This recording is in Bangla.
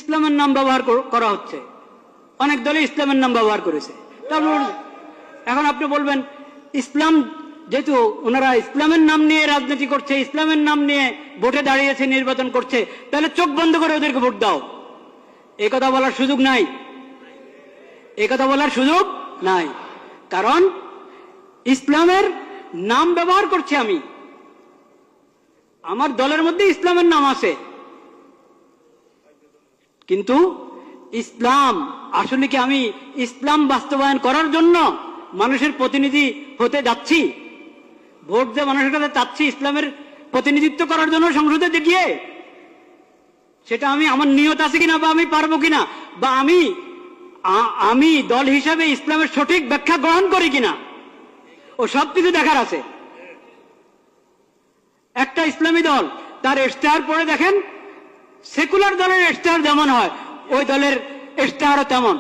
ইসলামের নাম ব্যবহার করা হচ্ছে, অনেক দলে ইসলামের নাম ব্যবহার করেছে। তারপর এখন আপনি বলবেন ইসলাম, যেহেতু ওনারা ইসলামের নাম নিয়ে রাজনীতি করছে, ইসলামের নাম নিয়ে ভোটে দাঁড়িয়েছে, নির্বাচন করছে, তাহলে চোখ বন্ধ করে ওদেরকে ভোট দাও। এই কথা বলার সুযোগ নাই, এই কথা বলার সুযোগ নাই। কারণ ইসলামের নাম ব্যবহার করছি আমি, আমার দলের মধ্যে ইসলামের নাম আছে, কিন্তু ইসলাম আসলে কি আমি ইসলাম বাস্তবায়ন করার জন্য মানুষের প্রতিনিধি হতে যাচ্ছি? ভোট যে মানুষের কাছে চাচ্ছি ইসলামের প্রতিনিধিত্ব করার জন্য সংসদে গিয়ে, সেটা আমি আমার নিয়ত আছে কিনা, বা আমি পারবো কিনা, বা আমি দল হিসাবে ইসলামের সঠিক ব্যাখ্যা গ্রহণ করি কিনা, ও সবকিছু দেখার আছে। একটা ইসলামী দল তার ইশতেহার পড়ে দেখেন, সেকুলার দলের ইশতেহার যেমন হয় ওই দলের ইশতেহারও তেমন।